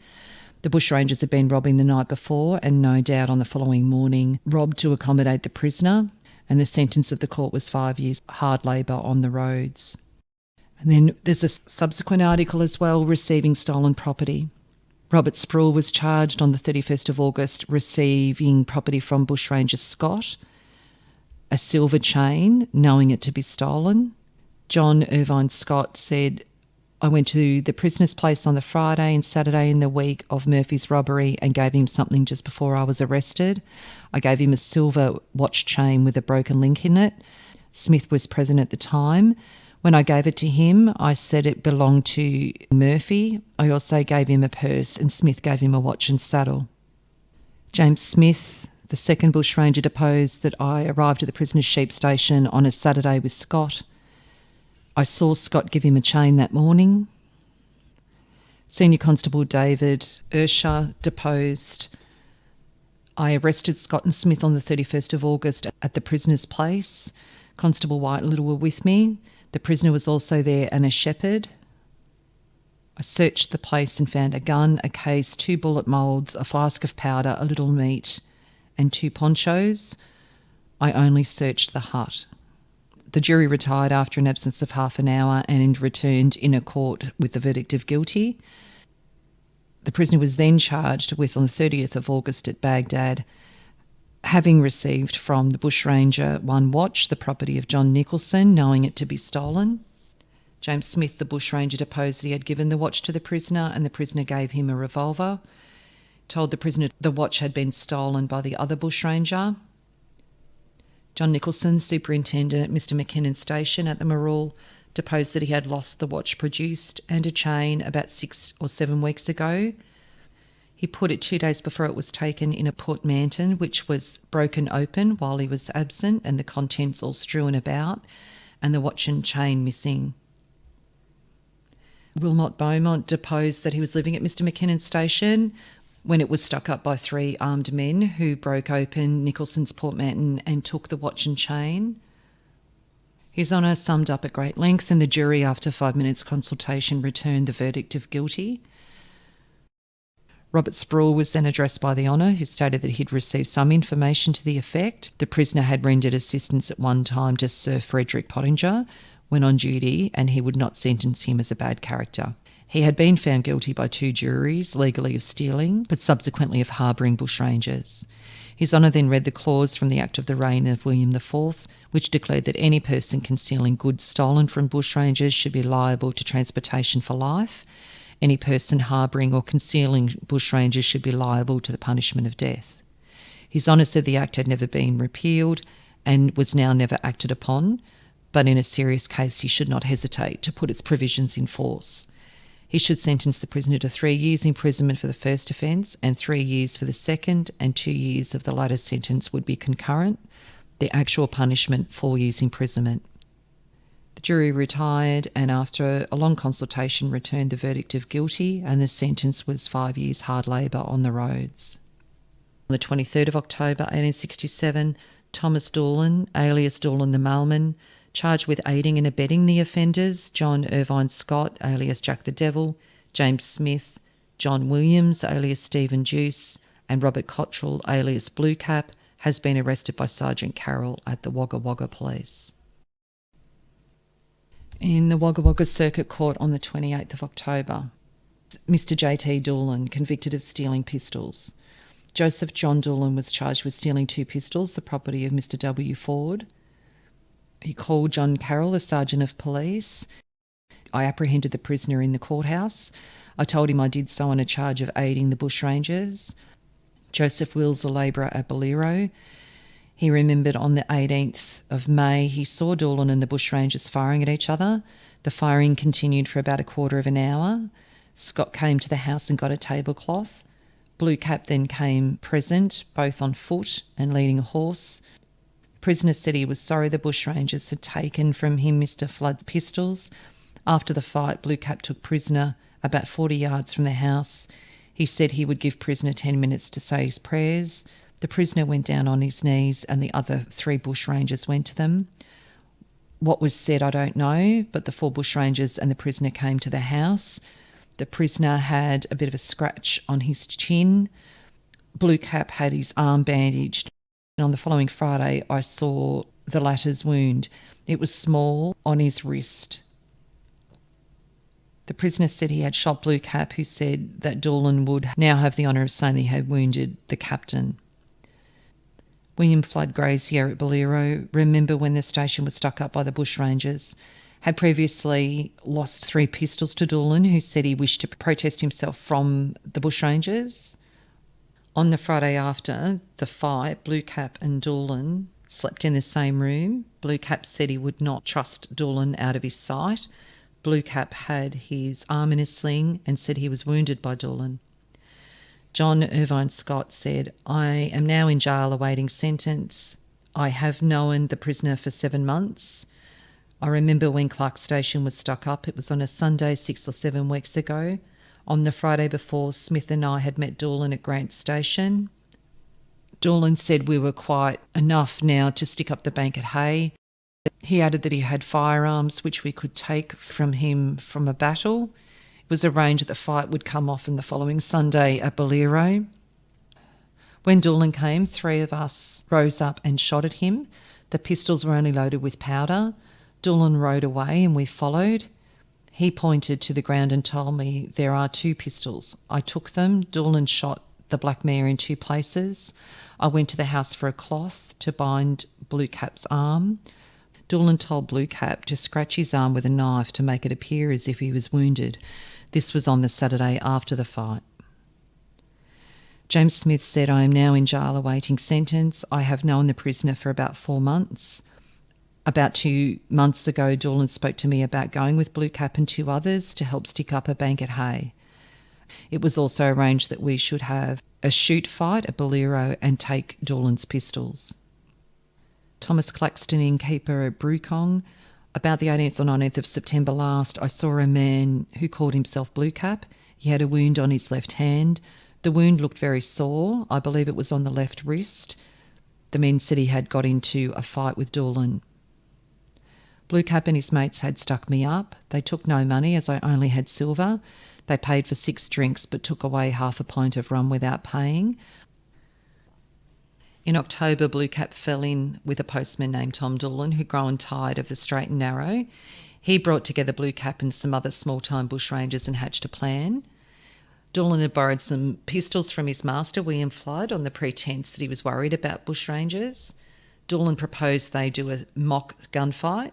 Speaker 2: The bushrangers had been robbing the night before and no doubt on the following morning robbed to accommodate the prisoner, and the sentence of the court was 5 years hard labour on the roads." And then there's a subsequent article as well, receiving stolen property. Robert Sproul was charged on the 31st of August receiving property from bushranger Scott, a silver chain, knowing it to be stolen. John Irvine Scott said, "I went to the prisoner's place on the Friday and Saturday in the week of Murphy's robbery and gave him something just before I was arrested. I gave him a silver watch chain with a broken link in it. Smith was present at the time. When I gave it to him, I said it belonged to Murphy. I also gave him a purse and Smith gave him a watch and saddle." James Smith, the second bushranger, deposed that I arrived at the prisoner's sheep station on a Saturday with Scott. I saw Scott give him a chain that morning. Senior Constable David Ursher deposed, "I arrested Scott and Smith on the 31st of August at the prisoner's place. Constable White Little were with me. The prisoner was also there and a shepherd. I searched the place and found a gun, a case, 2 bullet moulds, a flask of powder, a little meat and 2 ponchos. I only searched the hut. The jury retired after an absence of half an hour and returned in a court with the verdict of guilty. The prisoner was then charged with, on the 30th of August at Baghdad, having received from the bushranger one watch, the property of John Nicholson, knowing it to be stolen. James Smith, the bushranger, deposed that he had given the watch to the prisoner, and the prisoner gave him a revolver, told the prisoner the watch had been stolen by the other bushranger. John Nicholson, superintendent at Mr McKinnon's station at the Marul, deposed that he had lost the watch produced and a chain about 6 or 7 weeks ago. He put it 2 days before it was taken in a portmanteau, which was broken open while he was absent and the contents all strewn about, and the watch and chain missing. Wilmot Beaumont deposed that he was living at Mr McKinnon's station when it was stuck up by 3 armed men who broke open Nicholson's portmanteau and took the watch and chain. His Honour summed up at great length, and the jury, after 5 minutes' consultation, returned the verdict of guilty. Robert Sproul was then addressed by the Honour, who stated that he'd received some information to the effect the prisoner had rendered assistance at one time to Sir Frederick Pottinger when on duty, and he would not sentence him as a bad character. He had been found guilty by 2 juries, legally of stealing, but subsequently of harbouring bushrangers. His Honour then read the clause from the Act of the Reign of William IV, which declared that any person concealing goods stolen from bushrangers should be liable to transportation for life. Any person harbouring or concealing bushrangers should be liable to the punishment of death. His Honour said the Act had never been repealed and was now never acted upon, but in a serious case he should not hesitate to put its provisions in force. He should sentence the prisoner to 3 years imprisonment for the first offence and 3 years for the second, and 2 years of the latter sentence would be concurrent. The actual punishment, 4 years imprisonment. The jury retired and after a long consultation returned the verdict of guilty, and the sentence was 5 years hard labour on the roads. On the 23rd of October 1867, Thomas Doolan, alias Doolan the Mailman, charged with aiding and abetting the offenders, John Irvine Scott, alias Jack the Devil, James Smith, John Williams, alias Stephen Juice, and Robert Cotterell, alias Bluecap, has been arrested by Sergeant Carroll at the Wagga Wagga Police. In the Wagga Wagga Circuit Court on the 28th of October, Mr J.T. Doolan, convicted of stealing pistols. Joseph John Doolan was charged with stealing 2 pistols, the property of Mr W. Ford. He called John Carroll, the Sergeant of Police. I apprehended the prisoner in the courthouse. I told him I did so on a charge of aiding the bushrangers. Joseph Wills, a labourer at Bolero. He remembered on the 18th of May he saw Doolan and the bushrangers firing at each other. The firing continued for about a quarter of an hour. Scott came to the house and got a tablecloth. Blucap then came present, both on foot and leading a horse. The prisoner said he was sorry the bushrangers had taken from him Mr Flood's pistols. After the fight, Blucap took prisoner about 40 yards from the house. He said he would give prisoner 10 minutes to say his prayers. The prisoner went down on his knees and the other 3 bushrangers went to them. What was said I don't know, but the 4 bushrangers and the prisoner came to the house. The prisoner had a bit of a scratch on his chin. Bluecap had his arm bandaged. And on the following Friday, I saw the latter's wound. It was small on his wrist. The prisoner said he had shot Bluecap, who said that Doolan would now have the honour of saying that he had wounded the captain. William Flood Grazier at Bolero, remember when the station was stuck up by the bushrangers, had previously lost 3 pistols to Doolan, who said he wished to protest himself from the bushrangers. On the Friday after the fight, Bluecap and Doolan slept in the same room. Bluecap said he would not trust Doolan out of his sight. Bluecap had his arm in a sling and said he was wounded by Doolan. John Irvine Scott said, I am now in jail awaiting sentence. I have known the prisoner for 7 months. I remember when Clark Station was stuck up. It was on a Sunday 6 or 7 weeks ago. On the Friday before, Smith and I had met Doolan at Grant Station. Doolan said we were quite enough now to stick up the bank at Hay. He added that he had firearms which we could take from him from a battle. It was arranged that the fight would come off on the following Sunday at Bolero. When Doolan came, 3 of us rose up and shot at him. The pistols were only loaded with powder. Doolan rode away and we followed. He pointed to the ground and told me, "There are 2 pistols." I took them. Doolan shot the black mare in 2 places. I went to the house for a cloth to bind Bluecap's arm. Doolan told Bluecap to scratch his arm with a knife to make it appear as if he was wounded. This was on the Saturday after the fight. James Smith said, "I am now in jail awaiting sentence. I have known the prisoner for about 4 months. About 2 months ago, Doolan spoke to me about going with Bluecap and 2 others to help stick up a bank at Hay. It was also arranged that we should have a shoot fight at Bolero and take Doolan's pistols." Thomas Claxton, innkeeper at Brewcong. About the 18th or 19th of September last, I saw a man who called himself Bluecap. He had a wound on his left hand. The wound looked very sore. I believe it was on the left wrist. The men said he had got into a fight with Doolan. Bluecap and his mates had stuck me up. They took no money as I only had silver. They paid for 6 drinks but took away half a pint of rum without paying. In October, Bluecap fell in with a postman named Tom Doolan, who'd grown tired of the straight and narrow. He brought together Bluecap and some other small-time bushrangers and hatched a plan. Doolan had borrowed some pistols from his master, William Flood, on the pretence that he was worried about bushrangers. Doolan proposed they do a mock gunfight,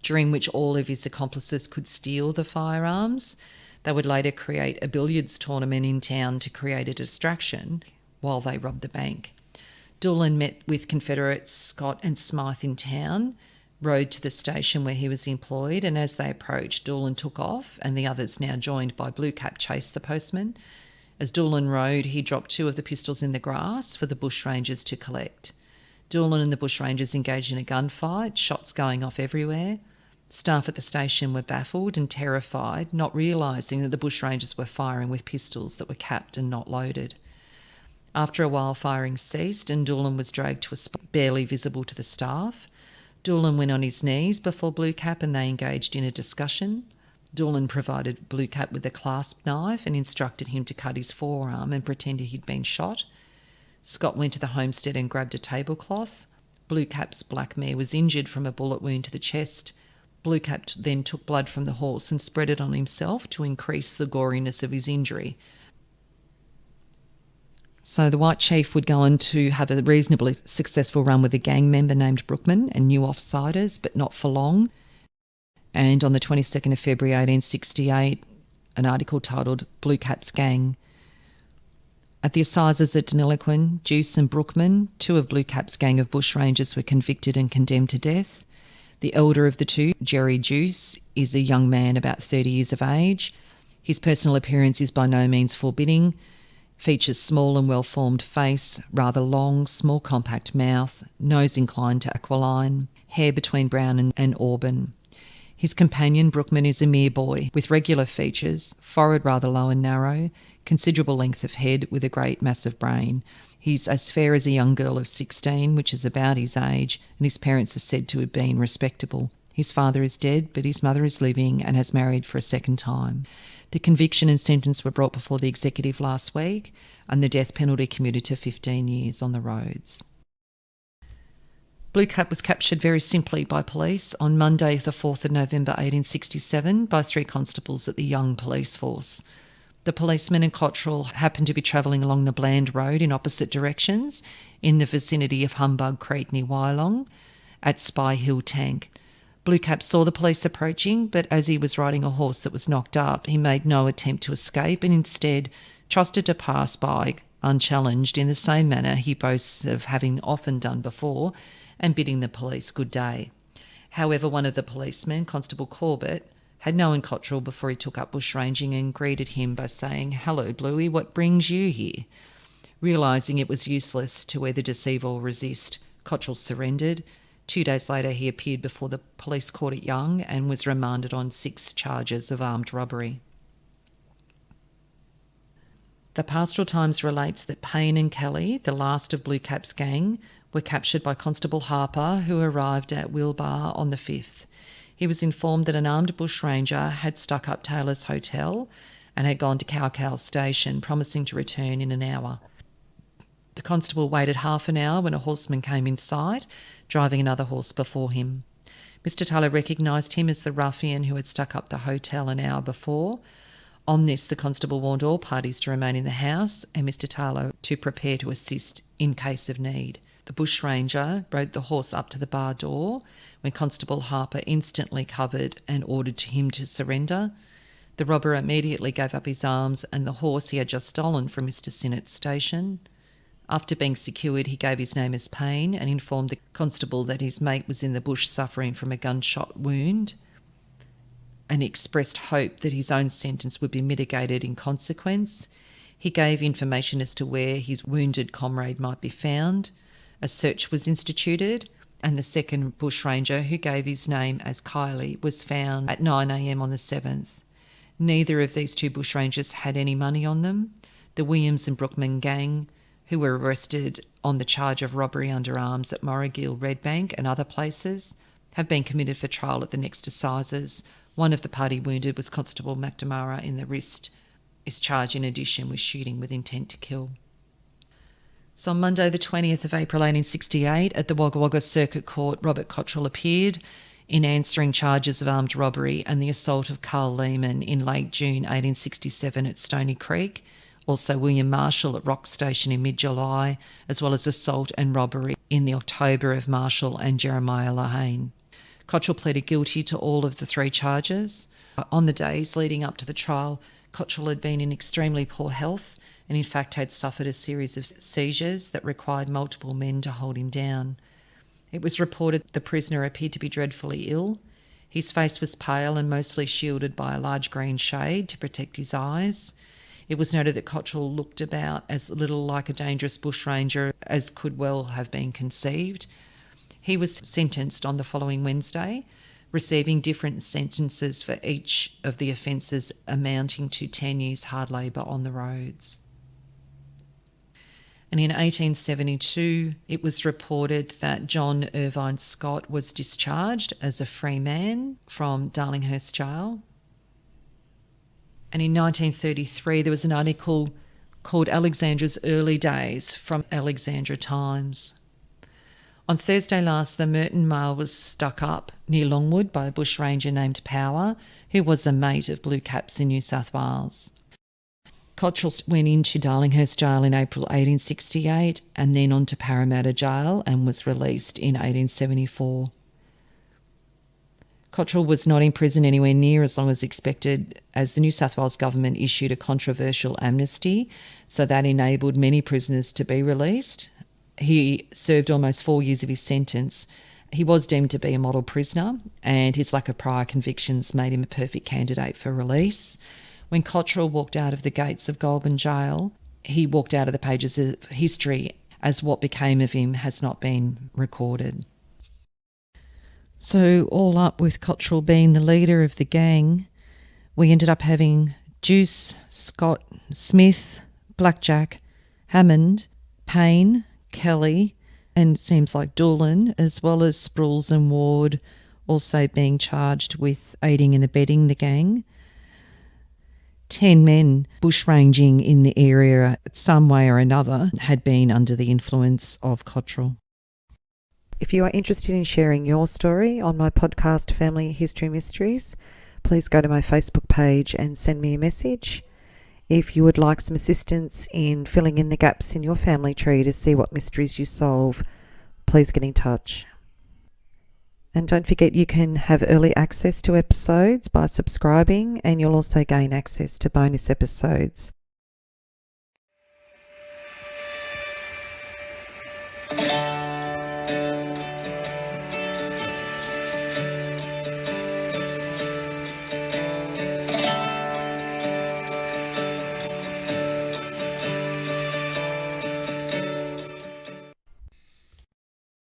Speaker 2: during which all of his accomplices could steal the firearms. They would later create a billiards tournament in town to create a distraction while they robbed the bank. Doolan met with Confederates Scott and Smythe in town, rode to the station where he was employed, and as they approached, Doolan took off and the others, now joined by Bluecap, chased the postman. As Doolan rode, he dropped 2 of the pistols in the grass for the bushrangers to collect. Doolan and the bushrangers engaged in a gunfight, shots going off everywhere. Staff at the station were baffled and terrified, not realising that the bushrangers were firing with pistols that were capped and not loaded. After a while, firing ceased and Doolan was dragged to a spot barely visible to the staff. Doolan went on his knees before Bluecap and they engaged in a discussion. Doolan provided Bluecap with a clasp knife and instructed him to cut his forearm and pretended he'd been shot. Scott went to the homestead and grabbed a tablecloth. Bluecap's black mare was injured from a bullet wound to the chest. Bluecap then took blood from the horse and spread it on himself to increase the goriness of his injury. So the White Chief would go on to have a reasonably successful run with a gang member named Brookman and new offsiders, but not for long. And on the 22nd of February 1868, an article titled Bluecap's Gang. At the assizes at Deniliquin, Juice and Brookman, 2 of Bluecap's gang of bushrangers, were convicted and condemned to death. The elder of the 2, Jerry Juice, is a young man about 30 years of age. His personal appearance is by no means forbidding. Features small and well-formed face, rather long, small compact mouth, nose inclined to aquiline, hair between brown and auburn. His companion, Brookman, is a mere boy, with regular features, forehead rather low and narrow, considerable length of head with a great massive brain. He's as fair as a young girl of 16, which is about his age, and his parents are said to have been respectable. His father is dead, but his mother is living and has married for a second time. The conviction and sentence were brought before the executive last week, and the death penalty commuted to 15 years on the roads. Bluecap was captured very simply by police on Monday, the 4th of November 1867, by 3 constables at the Young Police Force. The policemen and Cotterell happened to be travelling along the Bland Road in opposite directions in the vicinity of Humbug Creek near Wyalong at Spy Hill Tank. Bluecap saw the police approaching, but as he was riding a horse that was knocked up, he made no attempt to escape and instead trusted to pass by unchallenged in the same manner he boasts of having often done before, and bidding the police good day. However, one of the policemen, Constable Corbett, had known Cotterell before he took up bushranging and greeted him by saying, "Hello, Bluey, what brings you here?" Realising it was useless to either deceive or resist, Cotterell surrendered. 2 days later, he appeared before the police court at Young and was remanded on 6 charges of armed robbery. The Pastoral Times relates that Payne and Kelly, the last of Bluecap's gang, were captured by Constable Harper, who arrived at Wilbar on the 5th. He was informed that an armed bushranger had stuck up Taylor's Hotel and had gone to Cow Station, promising to return in an hour. The constable waited half an hour when a horseman came in sight, driving another horse before him. Mr. Taylor recognised him as the ruffian who had stuck up the hotel an hour before. On this, the constable warned all parties to remain in the house and Mr. Taylor to prepare to assist in case of need. The bushranger rode the horse up to the bar door when Constable Harper instantly covered and ordered him to surrender. The robber immediately gave up his arms and the horse he had just stolen from Mr. Sinnett's station. After being secured, he gave his name as Payne and informed the constable that his mate was in the bush suffering from a gunshot wound, and expressed hope that his own sentence would be mitigated in consequence. He gave information as to where his wounded comrade might be found. A search was instituted, and the second bushranger, who gave his name as Kylie, was found at 9 a.m. on the 7th. Neither of these two bushrangers had any money on them. The Williams and Brookman gang, who were arrested on the charge of robbery under arms at Morrigill, Redbank and other places, have been committed for trial at the next assizes. One of the party wounded was Constable McNamara in the wrist, is charged in addition with shooting with intent to kill. So on Monday the 20th of April 1868 at the Wagga Wagga Circuit Court, Robert Cotterell appeared in answering charges of armed robbery and the assault of Carl Lehman in late June 1867 at Stony Creek, also William Marshall at Rock Station in mid-July, as well as assault and robbery in the October of Marshall and Jeremiah Lahane. Cotterell pleaded guilty to all of the three charges. On the days leading up to the trial, Cotterell had been in extremely poor health and in fact had suffered a series of seizures that required multiple men to hold him down. It was reported the prisoner appeared to be dreadfully ill. His face was pale and mostly shielded by a large green shade to protect his eyes. It was noted that Cotterell looked about as little like a dangerous bushranger as could well have been conceived. He was sentenced on the following Wednesday, receiving different sentences for each of the offences amounting to 10 years hard labour on the roads. And in 1872, it was reported that John Irvine Scott was discharged as a free man from Darlinghurst Jail. And in 1933, there was an article called Alexandra's Early Days from Alexandra Times. On Thursday last, the Merton Mail was stuck up near Longwood by a bushranger named Power, who was a mate of Blucap's in New South Wales. Cotterell went into Darlinghurst Jail in April 1868 and then on to Parramatta Jail and was released in 1874. Cotterell was not in prison anywhere near as long as expected, as the New South Wales government issued a controversial amnesty, so that enabled many prisoners to be released. He served almost 4 years of his sentence. He was deemed to be a model prisoner, and his lack of prior convictions made him a perfect candidate for release. When Cotterell walked out of the gates of Goulburn Jail, he walked out of the pages of history, as what became of him has not been recorded.
Speaker 3: So all up, with Cotterell being the leader of the gang, we ended up having Juice, Scott, Smith, Blackjack, Hammond, Payne, Kelly, and it seems like Doolan, as well as Sprules and Ward, also being charged with aiding and abetting the gang. 10 men bushranging in the area some way or another had been under the influence of Cotterell.
Speaker 1: If you are interested in sharing your story on my podcast Family History Mysteries, please go to my Facebook page and send me a message. If you would like some assistance in filling in the gaps in your family tree to see what mysteries you solve, please get in touch. And don't forget you can have early access to episodes by subscribing, and you'll also gain access to bonus episodes